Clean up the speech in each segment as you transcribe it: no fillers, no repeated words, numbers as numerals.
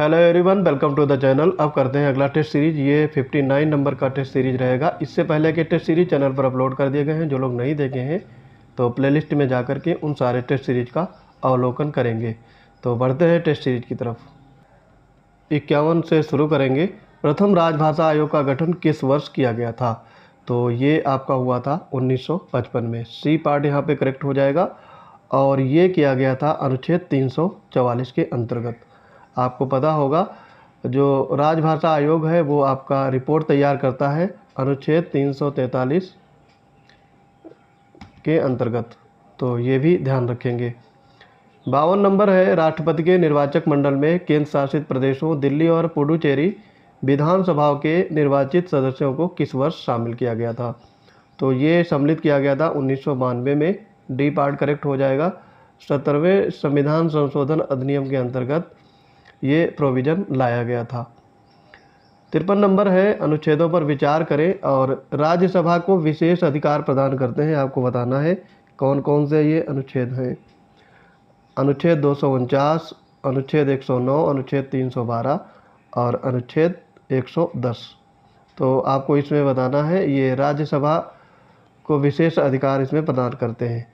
Hello everyone, welcome to the channel. अब करते हैं अगला टेस्ट सीरीज। ये 59 नंबर का टेस्ट सीरीज रहेगा। इससे पहले के टेस्ट सीरीज चैनल पर अपलोड कर दिए गए हैं। जो लोग नहीं देखे हैं तो प्लेलिस्ट में जाकर के उन सारे टेस्ट सीरीज का अवलोकन करेंगे। तो बढ़ते हैं टेस्ट सीरीज की तरफ। 51 से शुरू करेंगे। प्रथम राजभाषा आयोग का गठन किस वर्ष किया गया था? तो ये आपका हुआ था 1955 में। सी पार्ट यहाँ पे करेक्ट हो जाएगा। और ये किया गया था अनुच्छेद 344 के अंतर्गत। आपको पता होगा जो राजभाषा आयोग है वो आपका रिपोर्ट तैयार करता है अनुच्छेद 343 के अंतर्गत, तो ये भी ध्यान रखेंगे। 52 नंबर है, राष्ट्रपति के निर्वाचक मंडल में केंद्र शासित प्रदेशों दिल्ली और पुडुचेरी विधानसभाओं के निर्वाचित सदस्यों को किस वर्ष शामिल किया गया था? तो ये सम्मिलित किया गया था 1992 में। डी पार्ट करेक्ट हो जाएगा। 17वें संविधान संशोधन अधिनियम के अंतर्गत ये प्रोविज़न लाया गया था। 53 नंबर है, अनुच्छेदों पर विचार करें और राज्यसभा को विशेष अधिकार प्रदान करते हैं। आपको बताना है कौन कौन से ये अनुच्छेद हैं। अनुच्छेद 249, अनुच्छेद 109, अनुच्छेद 312 और अनुच्छेद 110। तो आपको इसमें बताना है ये राज्यसभा को विशेष अधिकार इसमें प्रदान करते हैं।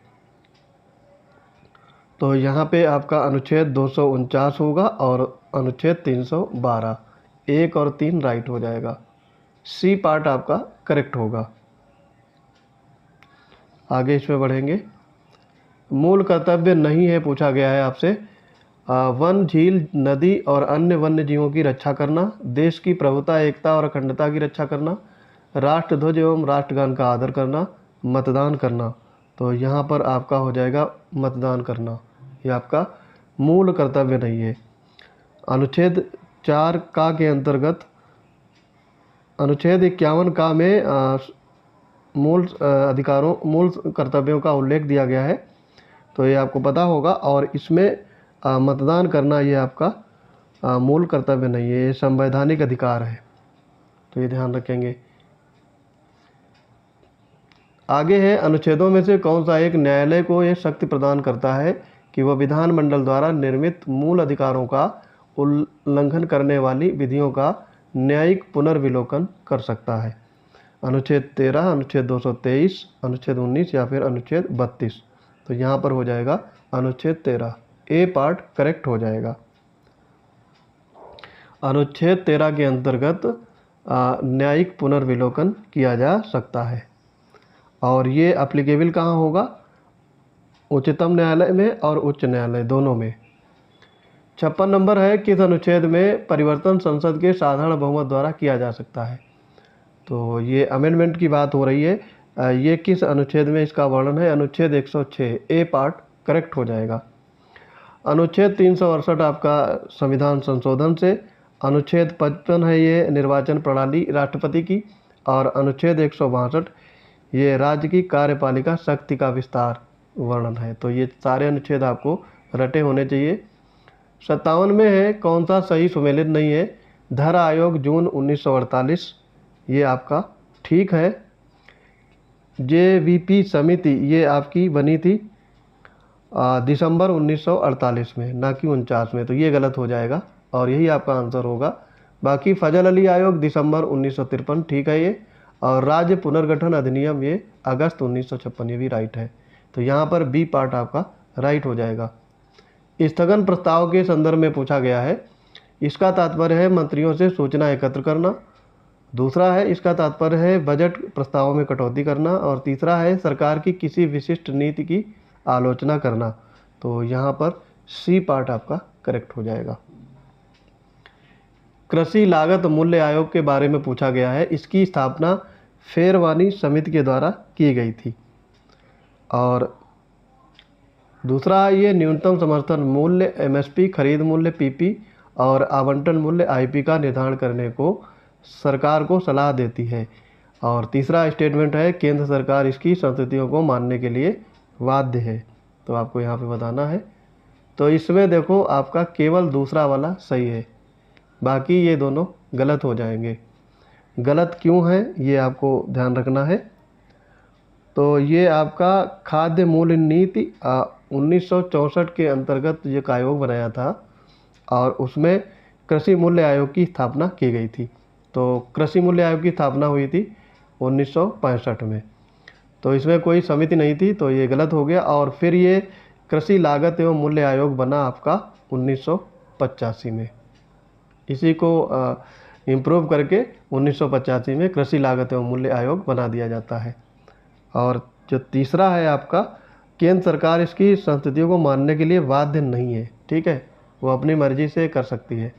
तो यहाँ पे आपका अनुच्छेद 249 होगा और अनुच्छेद 312। 1 और 3 राइट हो जाएगा। सी पार्ट आपका करेक्ट होगा। आगे इसमें बढ़ेंगे। मूल कर्तव्य नहीं है पूछा गया है आपसे। वन, झील, नदी और अन्य वन्य जीवों की रक्षा करना, देश की प्रभुता, एकता और अखंडता की रक्षा करना, राष्ट्रध्वज एवं राष्ट्रगान का आदर करना, मतदान करना। तो यहाँ पर आपका हो जाएगा मतदान करना। ये आपका मूल कर्तव्य नहीं है। अनुच्छेद 4 का के अंतर्गत अनुच्छेद 51 का में मूल अधिकारों, मूल कर्तव्यों का उल्लेख दिया गया है। तो ये आपको पता होगा। और इसमें मतदान करना ये आपका मूल कर्तव्य नहीं है, ये संवैधानिक अधिकार है। तो ये ध्यान रखेंगे। आगे है, अनुच्छेदों में से कौन सा एक न्यायालय को यह शक्ति प्रदान करता है कि वह विधानमंडल द्वारा निर्मित मूल अधिकारों का उल्लंघन करने वाली विधियों का न्यायिक पुनर्विलोकन कर सकता है? अनुच्छेद 13, अनुच्छेद 223, अनुच्छेद 19 या फिर अनुच्छेद 32। तो यहाँ पर हो जाएगा अनुच्छेद 13। ए पार्ट करेक्ट हो जाएगा। अनुच्छेद 13 के अंतर्गत न्यायिक पुनर्विलोकन किया जा सकता है। और ये एप्लीकेबल कहाँ होगा? उच्चतम न्यायालय में और उच्च न्यायालय दोनों में। 56 नंबर है, किस अनुच्छेद में परिवर्तन संसद के साधारण बहुमत द्वारा किया जा सकता है? तो ये अमेंडमेंट की बात हो रही है। ये किस अनुच्छेद में इसका वर्णन है? अनुच्छेद 106। ए पार्ट करेक्ट हो जाएगा। अनुच्छेद 368 आपका संविधान संशोधन से। अनुच्छेद 55 है ये निर्वाचन प्रणाली राष्ट्रपति की। और अनुच्छेद 162 ये राज्य की कार्यपालिका शक्ति का विस्तार वर्णन है। तो ये सारे अनुच्छेद आपको रटे होने चाहिए। 57 में है, कौन सा सही सुमेलित नहीं है? धर आयोग जून 1948 ये आपका ठीक है। JVP समिति ये आपकी बनी थी दिसंबर 1948 में, ना कि 49 में। तो ये गलत हो जाएगा और यही आपका आंसर होगा। बाकी फजल अली आयोग दिसंबर 1953 ठीक है ये। और राज्य पुनर्गठन अधिनियम ये अगस्त 1956, ये भी राइट है। तो यहाँ पर बी पार्ट आपका राइट हो जाएगा। स्थगन प्रस्ताव के संदर्भ में पूछा गया है। इसका तात्पर्य है मंत्रियों से सूचना एकत्र करना। दूसरा है इसका तात्पर्य है बजट प्रस्तावों में कटौती करना। और तीसरा है सरकार की किसी विशिष्ट नीति की आलोचना करना। तो यहाँ पर सी पार्ट आपका करेक्ट हो जाएगा। कृषि लागत मूल्य आयोग के बारे में पूछा गया है। इसकी स्थापना फेरवानी समिति के द्वारा की गई थी। और दूसरा ये न्यूनतम समर्थन मूल्य MSP, खरीद मूल्य PP और आवंटन मूल्य IP का निर्धारण करने को सरकार को सलाह देती है। और तीसरा स्टेटमेंट है केंद्र सरकार इसकी संस्तुतियों को मानने के लिए बाध्य है। तो आपको यहाँ पे बताना है। तो इसमें देखो आपका केवल दूसरा वाला सही है, बाकी ये दोनों गलत हो जाएंगे। गलत क्यों है ये आपको ध्यान रखना है। तो ये आपका खाद्य मूल्य नीति 1964 के अंतर्गत ये आयोग बनाया था। और उसमें कृषि मूल्य आयोग की स्थापना की गई थी। तो कृषि मूल्य आयोग की स्थापना हुई थी 1965 में। तो इसमें कोई समिति नहीं थी, तो ये गलत हो गया। और फिर ये कृषि लागत एवं मूल्य आयोग बना आपका 1985 में। इसी को इम्प्रूव करके 1985 में कृषि लागत एवं मूल्य आयोग बना दिया जाता है। और जो तीसरा है आपका, केंद्र सरकार इसकी संस्थितियों को मानने के लिए बाध्य नहीं है, ठीक है, वो अपनी मर्जी से कर सकती है।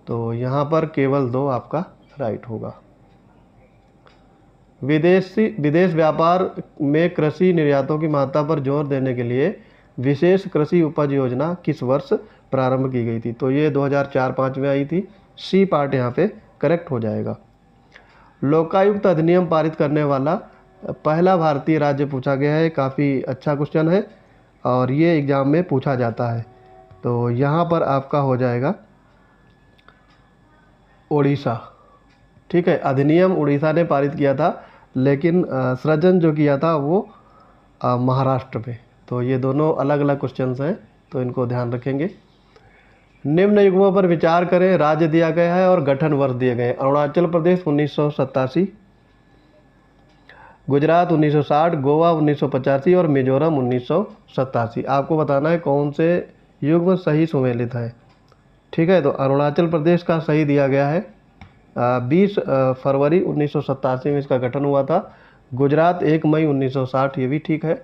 तो यहाँ पर केवल 2 आपका राइट होगा। विदेश व्यापार में कृषि निर्यातों की मात्रा पर जोर देने के लिए विशेष कृषि उपज योजना किस वर्ष प्रारंभ की गई थी? तो ये 2004-05 में आई थी। सी पार्ट यहाँ पे करेक्ट हो जाएगा। लोकायुक्त अधिनियम पारित करने वाला पहला भारतीय राज्य पूछा गया है। काफ़ी अच्छा क्वेश्चन है और ये एग्ज़ाम में पूछा जाता है। तो यहाँ पर आपका हो जाएगा उड़ीसा, ठीक है। अधिनियम उड़ीसा ने पारित किया था, लेकिन सृजन जो किया था वो महाराष्ट्र में। तो ये दोनों अलग अलग क्वेश्चंस हैं, तो इनको ध्यान रखेंगे। निम्न युग्मों पर विचार करें। राज्य दिया गया है और गठन वर्ष दिए गए हैं। अरुणाचल प्रदेश 1987, गुजरात 1960, गोवा 1985 और मिजोरम 1987। आपको बताना है कौन से युग्म सही सुमेलित है, ठीक है। तो अरुणाचल प्रदेश का सही दिया गया है। 20 फरवरी 1987 में इसका गठन हुआ था। गुजरात 1 मई 1960, ये भी ठीक है।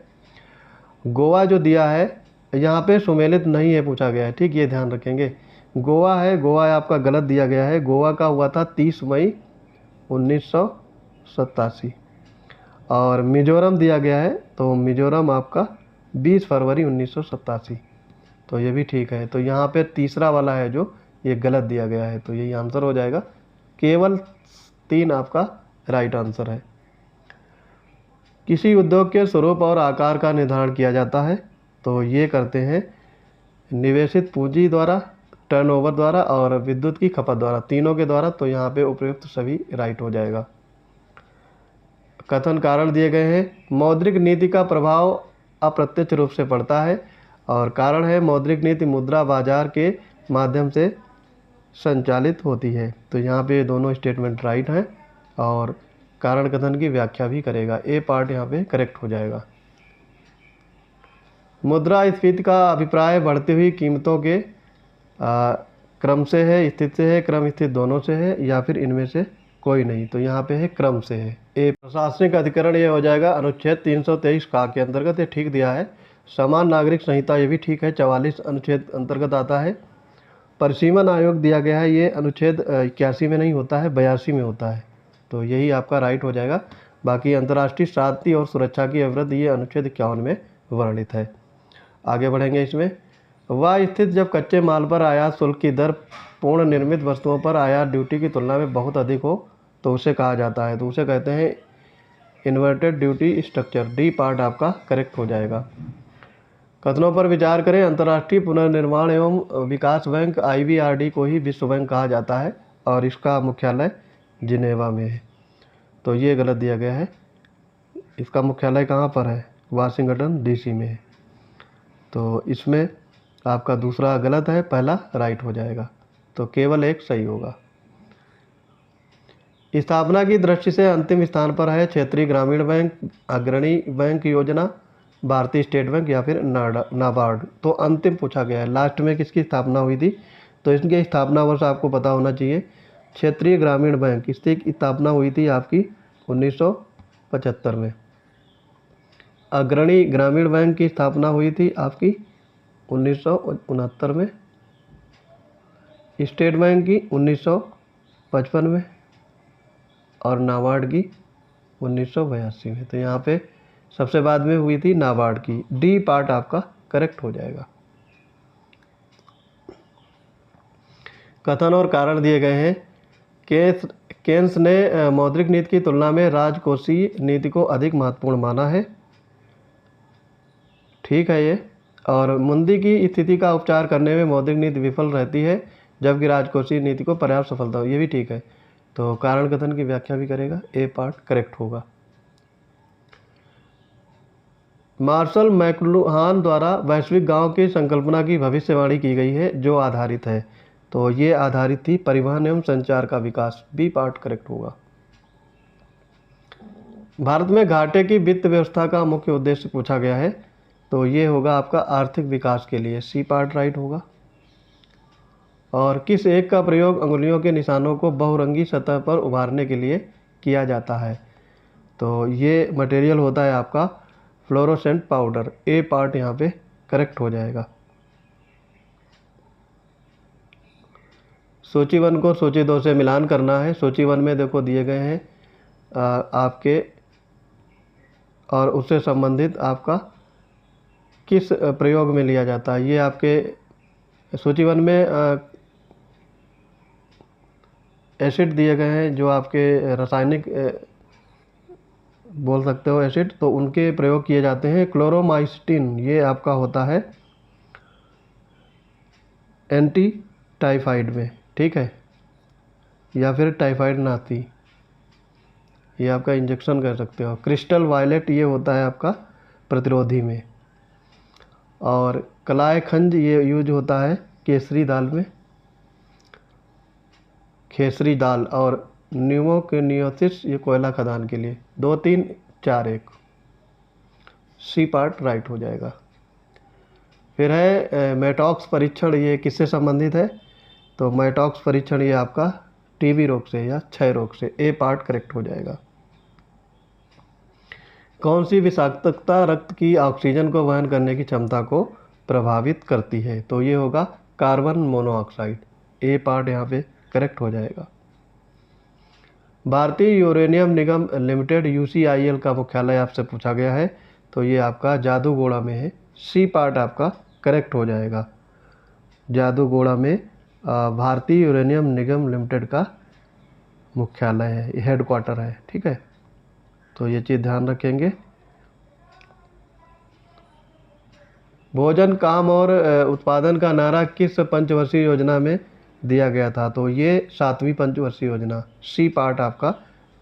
गोवा जो दिया है यहाँ पे सुमेलित नहीं है पूछा गया है, ठीक, ये ध्यान रखेंगे। गोवा है, गोवा आपका गलत दिया गया है। गोवा का हुआ था 30 मई 1987। और मिजोरम दिया गया है, तो मिजोरम आपका 20 फरवरी 1987, तो ये भी ठीक है। तो यहाँ पे तीसरा वाला है जो ये गलत दिया गया है, तो यही आंसर हो जाएगा। केवल 3 आपका राइट आंसर है। किसी उद्योग के स्वरूप और आकार का निर्धारण किया जाता है, तो ये करते हैं निवेशित पूंजी द्वारा, टर्नओवर द्वारा और विद्युत की खपत द्वारा, तीनों के द्वारा। तो यहाँ पे उपयुक्त सभी राइट हो जाएगा। कथन कारण दिए गए हैं। मौद्रिक नीति का प्रभाव अप्रत्यक्ष रूप से पड़ता है, और कारण है मौद्रिक नीति मुद्रा बाजार के माध्यम से संचालित होती है। तो यहाँ पे दोनों स्टेटमेंट राइट हैं, और कारण कथन की व्याख्या भी करेगा। ए पार्ट यहाँ पे करेक्ट हो जाएगा। मुद्रास्फीति का अभिप्राय बढ़ती हुई कीमतों के क्रम से है, स्थिति से है, क्रम स्थिति दोनों से है, या फिर इनमें से कोई नहीं। तो यहाँ पे है क्रम से है। ए प्रशासनिक अधिकरण ये हो जाएगा अनुच्छेद 323 का के अंतर्गत, ये ठीक दिया है। समान नागरिक संहिता ये भी ठीक है, 44 अनुच्छेद अंतर्गत आता है। परिसीमन आयोग दिया गया है, ये अनुच्छेद 81 में नहीं होता है, 82 में होता है। तो यही आपका राइट हो जाएगा। बाकी अंतर्राष्ट्रीय शांति और सुरक्षा की अवधि ये अनुच्छेद 51 में वर्णित है। आगे बढ़ेंगे इसमें। वह स्थिति जब कच्चे माल पर आयात शुल्क की दर पूर्ण निर्मित वस्तुओं पर आयात ड्यूटी की तुलना में बहुत अधिक हो, तो उसे कहा जाता है। तो उसे कहते हैं inverted duty structure. D part आपका करेक्ट हो जाएगा। कथनों पर विचार करें। अंतर्राष्ट्रीय पुनर्निर्माण एवं विकास बैंक IBRD को ही विश्व बैंक कहा जाता है, और इसका मुख्यालय जिनेवा में है। तो ये गलत दिया गया है। इसका मुख्यालय कहाँ पर है? वाशिंगटन DC में है। तो इसमें आपका दूसरा गलत है, पहला राइट हो जाएगा। तो केवल एक सही होगा। स्थापना की दृष्टि से अंतिम स्थान पर है क्षेत्रीय ग्रामीण बैंक, अग्रणी बैंक योजना, भारतीय स्टेट बैंक या फिर नाबार्ड। तो अंतिम पूछा गया है, लास्ट में किसकी स्थापना हुई थी, तो इसकी स्थापना वर्ष आपको पता होना चाहिए। क्षेत्रीय ग्रामीण बैंक, इसकी स्थापना हुई थी आपकी 1975 में। अग्रणी ग्रामीण बैंक की स्थापना हुई थी आपकी 1969 में। स्टेट बैंक की 1955 में, और नाबार्ड की 1982 में। तो यहाँ पे सबसे बाद में हुई थी नाबार्ड की। डी पार्ट आपका करेक्ट हो जाएगा। कथन और कारण दिए गए हैं। केन्स ने मौद्रिक नीति की तुलना में राजकोषीय नीति को अधिक महत्वपूर्ण माना है, ठीक है ये। और मंदी की स्थिति का उपचार करने में मौद्रिक नीति विफल रहती है, जबकि राजकोषीय नीति को पर्याप्त सफलता हो, ये भी ठीक है। तो कारण कथन की व्याख्या भी करेगा। ए पार्ट करेक्ट होगा। मार्शल मैकलुहान द्वारा वैश्विक गांव की संकल्पना की भविष्यवाणी की गई है, जो आधारित है। तो ये आधारित थी परिवहन एवं संचार का विकास, बी पार्ट करेक्ट होगा। भारत में घाटे की वित्त व्यवस्था का मुख्य उद्देश्य पूछा गया है, तो ये होगा आपका आर्थिक विकास के लिए, सी पार्ट राइट होगा। और किस एक का प्रयोग अंगुलियों के निशानों को बहुरंगी सतह पर उभारने के लिए किया जाता है, तो ये मटेरियल होता है आपका फ्लोरोसेंट पाउडर, ए पार्ट यहाँ पे करेक्ट हो जाएगा। सूची 1 को सूची 2 से मिलान करना है। सूची 1 में देखो दिए गए हैं आपके, और उससे संबंधित आपका किस प्रयोग में लिया जाता है। ये आपके सूची 1 में एसिड दिए गए हैं जो आपके रासायनिक बोल सकते हो एसिड, तो उनके प्रयोग किए जाते हैं। क्लोरोमाइसिटिन ये आपका होता है एंटी टाइफाइड में, ठीक है, या फिर टाइफाइड नासी, ये आपका इंजेक्शन कर सकते हो। क्रिस्टल वायलेट ये होता है आपका प्रतिरोधी में। और कलाय खंज ये यूज होता है केसरी दाल में, खेसरी दाल। और न्यूमोकेनियोसिस ये कोयला खदान के लिए। 2 3 4 1 सी पार्ट राइट हो जाएगा। फिर है मेटॉक्स परीक्षण, ये किससे संबंधित है, तो मेटॉक्स परीक्षण ये आपका टीबी रोग से या क्षय रोग से, ए पार्ट करेक्ट हो जाएगा। कौन सी विषाक्तता रक्त की ऑक्सीजन को वहन करने की क्षमता को प्रभावित करती है, तो ये होगा कार्बन मोनोऑक्साइड, ए पार्ट यहाँ पे करेक्ट हो जाएगा। भारतीय यूरेनियम निगम लिमिटेड यूसीआईएल का मुख्यालय आपसे पूछा गया है, तो ये आपका जादूगोड़ा में है, सी पार्ट आपका करेक्ट हो जाएगा। जादूगोड़ा में भारतीय यूरेनियम निगम लिमिटेड का मुख्यालय है, हेडक्वार्टर है, ठीक है, तो ये चीज़ ध्यान रखेंगे। भोजन काम और उत्पादन का नारा किस पंचवर्षीय योजना में दिया गया था, तो ये 7वीं पंचवर्षीय योजना, सी पार्ट आपका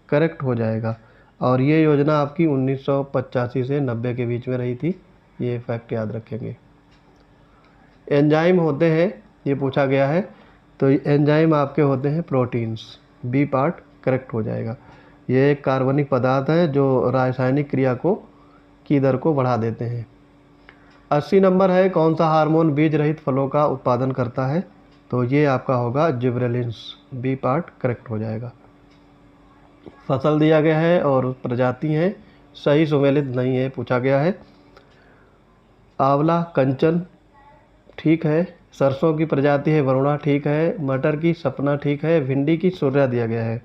करेक्ट हो जाएगा। और ये योजना आपकी 1985 से 90 के बीच में रही थी, ये फैक्ट याद रखेंगे। एंजाइम होते हैं ये पूछा गया है, तो एंजाइम आपके होते हैं प्रोटीन्स, बी पार्ट करेक्ट हो जाएगा। ये एक कार्बनिक पदार्थ है जो रासायनिक क्रिया की दर को बढ़ा देते हैं। 80 नंबर है, कौन सा हार्मोन बीज रहित फलों का उत्पादन करता है, तो ये आपका होगा जिब्रेलिन्स, बी पार्ट करेक्ट हो जाएगा। फसल दिया गया है और प्रजाति है, सही सुमेलित नहीं है पूछा गया है। आंवला कंचन ठीक है, सरसों की प्रजाति है वरुणा ठीक है, मटर की सपना ठीक है, भिंडी की सूर्या दिया गया है,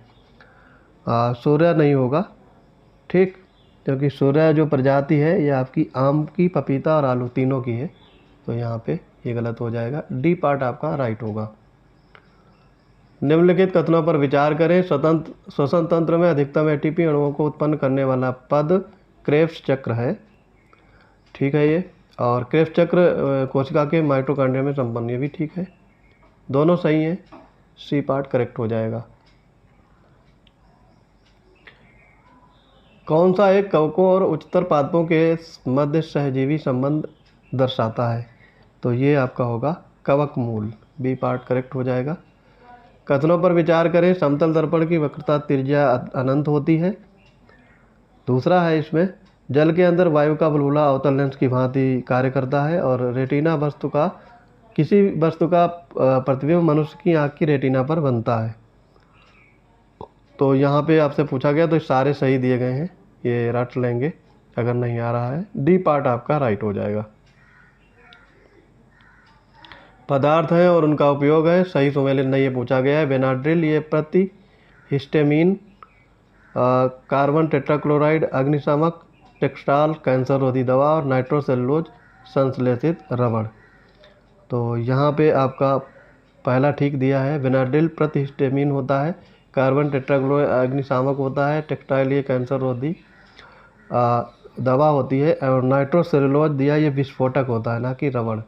सूर्या नहीं होगा, ठीक, क्योंकि सूर्या जो प्रजाति है ये आपकी आम की, पपीता और आलू तीनों की है, तो यहाँ पे ये गलत हो जाएगा, डी पार्ट आपका राइट होगा। निम्नलिखित कथनों पर विचार करें। श्वसन तंत्र में अधिकतम एटीपी अणुओं को उत्पन्न करने वाला पद क्रेब्स चक्र है, ठीक है ये, और क्रेब्स चक्र कोशिका के माइटोकॉन्ड्रिया में संपन्न, ये भी ठीक है, दोनों सही हैं, सी पार्ट करेक्ट हो जाएगा। कौन सा एक कवकों और उच्चतर पादपों के मध्य सहजीवी संबंध दर्शाता है, तो ये आपका होगा कवक मूल, बी पार्ट करेक्ट हो जाएगा। कथनों पर विचार करें। समतल दर्पण की वक्रता त्रिज्या अनंत होती है। दूसरा है इसमें जल के अंदर वायु का बुलबुला अवतल लेंस की भांति कार्य करता है, और रेटिना वस्तु का, किसी वस्तु का प्रतिबिंब मनुष्य की आँख की रेटिना पर बनता है, तो यहाँ पे आपसे पूछा गया, तो सारे सही दिए गए हैं, ये रट लेंगे अगर नहीं आ रहा है, डी पार्ट आपका राइट हो जाएगा। पदार्थ है और उनका उपयोग है, सही सुमेलित नहीं, ये पूछा गया है। बेनाड्रिल ये प्रति हिस्टेमिन, कार्बन टेट्राक्लोराइड अग्निशामक, टेक्सटाल कैंसर रोधी दवा, और नाइट्रोसेलुलोज संश्लेषित रबड़, तो यहाँ पे आपका पहला ठीक दिया है। बेनाड्रिल प्रति हिस्टेमिन होता है, कार्बन टेट्राक्लोराइड अग्निशामक होता है, टेक्सटाइल ये कैंसर रोधी दवा होती है, और नाइट्रोसेलुलोज दिया ये विस्फोटक होता है, ना कि रबड़,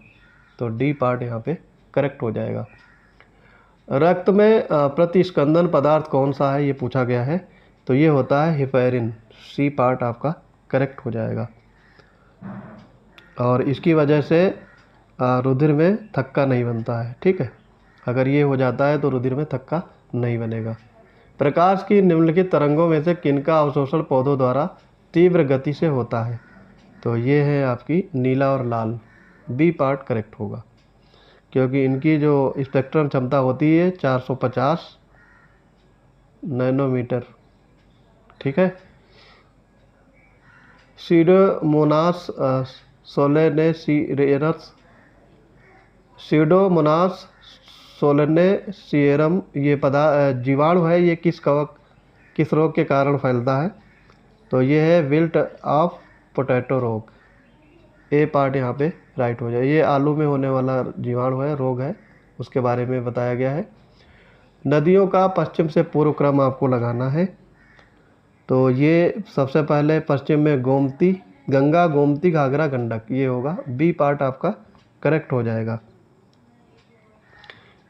तो डी पार्ट यहाँ पे करेक्ट हो जाएगा। रक्त में प्रतिस्कंदन पदार्थ कौन सा है, ये पूछा गया है, तो ये होता है हिपैरिन, सी पार्ट आपका करेक्ट हो जाएगा। और इसकी वजह से रुधिर में थक्का नहीं बनता है, ठीक है। अगर ये हो जाता है तो रुधिर में थक्का नहीं बनेगा। प्रकाश की निम्नलिखित तरंगों में से किनका अवशोषण पौधों द्वारा तीव्र गति से होता है? तो ये है आपकी नीला और लाल, बी पार्ट करेक्ट होगा, क्योंकि इनकी जो स्पेक्ट्रम क्षमता होती है 450 नैनोमीटर। ठीक है। सीडोमोनास सोलेनेसियरस, सीडोमोनास सोलेनेसियरम ये जीवाणु है, ये किस रोग के कारण फैलता है? तो ये है विल्ट ऑफ पोटैटो रोग। ए पार्ट यहाँ पे राइट हो जाए। ये आलू में होने वाला जीवाणु है, रोग है, उसके बारे में बताया गया है। नदियों का पश्चिम से पूर्व क्रम आपको लगाना है। तो ये सबसे पहले पश्चिम में गोमती, गंगा, गोमती, घाघरा, गंडक, ये होगा। बी पार्ट आपका करेक्ट हो जाएगा।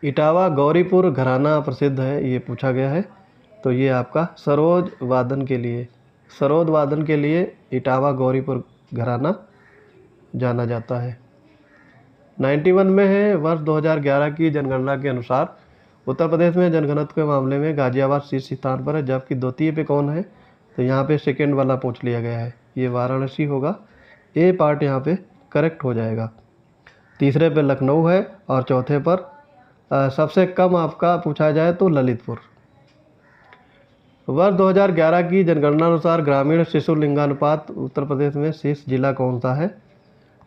इटावा गौरीपुर घराना प्रसिद्ध है, ये पूछा गया है। तो ये आपका सरोद वादन के लिए इटावा गौरीपुर घराना जाना जाता है। 91 में है, वर्ष 2011 की जनगणना के अनुसार उत्तर प्रदेश में जनघनत्व के मामले में गाजियाबाद शीर्ष स्थान पर है, जबकि द्वितीय पे कौन है? तो यहाँ पे सेकेंड वाला पूछ लिया गया है, ये वाराणसी होगा। ए पार्ट यहाँ पे करेक्ट हो जाएगा। तीसरे पे लखनऊ है और चौथे पर सबसे कम आपका पूछा जाए तो ललितपुर। वर्ष 2011 की जनगणना अनुसार ग्रामीण शिशु लिंगानुपात उत्तर प्रदेश में शीर्ष जिला कौन सा है?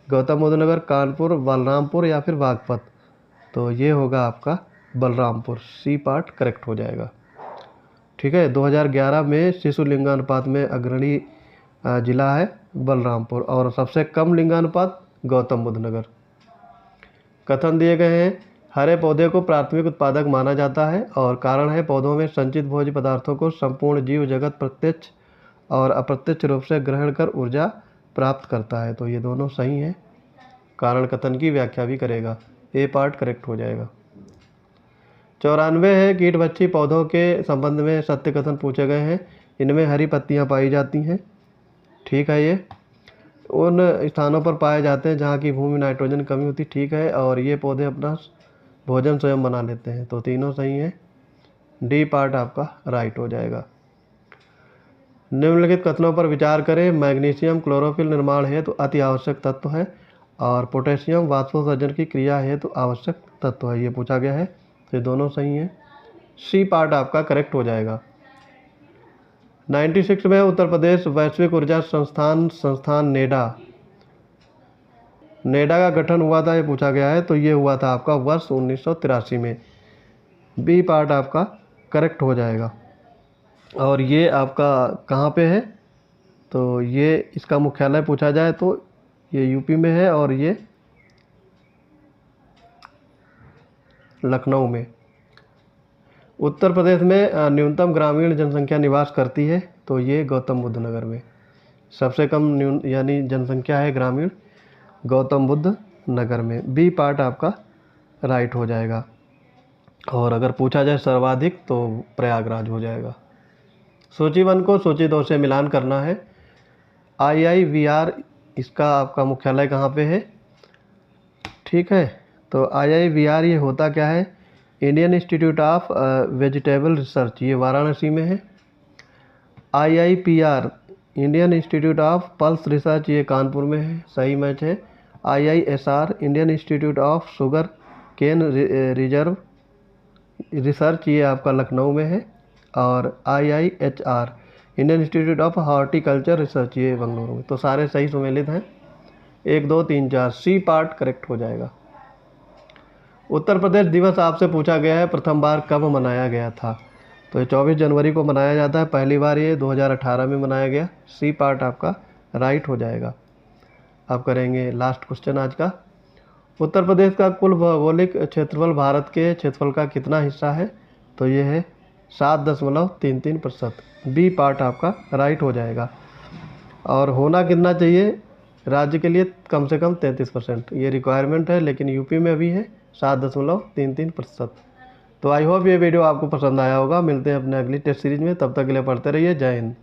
गौतम बुद्ध नगर, कानपुर, बलरामपुर या फिर बागपत? तो ये होगा आपका बलरामपुर, सी पार्ट करेक्ट हो जाएगा। ठीक है। 2011 में शिशु लिंगानुपात में अग्रणी जिला है बलरामपुर और सबसे कम लिंगानुपात गौतम बुद्ध नगर। कथन दिए गए हैं, हरे पौधे को प्राथमिक उत्पादक माना जाता है और कारण है पौधों में संचित भोज्य पदार्थों को संपूर्ण जीव जगत प्रत्यक्ष और अप्रत्यक्ष रूप से ग्रहण कर ऊर्जा प्राप्त करता है। तो ये दोनों सही हैं। कारण कथन की व्याख्या भी करेगा। ए पार्ट करेक्ट हो जाएगा। 94 है, कीटभक्षी पौधों के संबंध में सत्य कथन पूछे गए हैं। इनमें हरी पत्तियां पाई जाती हैं। ठीक है। ये उन स्थानों पर पाए जाते हैं जहाँ की भूमि नाइट्रोजन कमी होती। ठीक है। और ये पौधे अपना भोजन स्वयं बना लेते हैं। तो तीनों सही हैं। डी पार्ट आपका राइट हो जाएगा। निम्नलिखित कथनों पर विचार करें। मैग्नीशियम क्लोरोफिल निर्माण हेतु अति आवश्यक तत्व है और पोटेशियम वाष्पोत्सर्जन की क्रिया हेतु आवश्यक तत्व है, ये पूछा गया है। तो ये दोनों सही हैं। सी पार्ट आपका करेक्ट हो जाएगा। 96 में उत्तर प्रदेश वैश्विक ऊर्जा संस्थान नेडा का गठन हुआ था, ये पूछा गया है। तो ये हुआ था आपका वर्ष 1983 में। बी पार्ट आपका करेक्ट हो जाएगा। और ये आपका कहाँ पे है? तो ये इसका मुख्यालय पूछा जाए तो ये यूपी में है और ये लखनऊ में। उत्तर प्रदेश में न्यूनतम ग्रामीण जनसंख्या निवास करती है, तो ये गौतम बुद्ध नगर में। सबसे कम यानी जनसंख्या है ग्रामीण गौतम बुद्ध नगर में। बी पार्ट आपका राइट हो जाएगा। और अगर पूछा जाए सर्वाधिक तो प्रयागराज हो जाएगा। सूची 1 को सूची 2 से मिलान करना है। IIVR इसका आपका मुख्यालय कहाँ पे है? ठीक है। तो IIVR ये होता क्या है? Indian Institute of Vegetable Research, ये वाराणसी में है। IIPR Indian Institute of Pulse Research, ये कानपुर में है, सही मैच है। IISR Indian Institute of Sugarcane Reserve Research, ये आपका लखनऊ में है। और IIHR Indian Institute of Horticulture Research, ये बंगलुरु में। तो सारे सही सुमेलित हैं। 1 2 3 4 सी पार्ट करेक्ट हो जाएगा। उत्तर प्रदेश दिवस आपसे पूछा गया है, प्रथम बार कब मनाया गया था? तो ये 24 जनवरी को मनाया जाता है। पहली बार ये 2018 में मनाया गया। सी पार्ट आपका राइट हो जाएगा। अब करेंगे लास्ट क्वेश्चन आज का। उत्तर प्रदेश का कुल भौगोलिक क्षेत्रफल भारत के क्षेत्रफल का कितना हिस्सा है? तो ये है 7.33%। बी पार्ट आपका राइट हो जाएगा। और होना कितना चाहिए राज्य के लिए? कम से कम 33%, ये रिक्वायरमेंट है, लेकिन यूपी में अभी है 7.33%। तो आई होप ये वीडियो आपको पसंद आया होगा। मिलते हैं अपने अगली टेस्ट सीरीज में, तब तक के लिए पढ़ते रहिए। जय हिंद।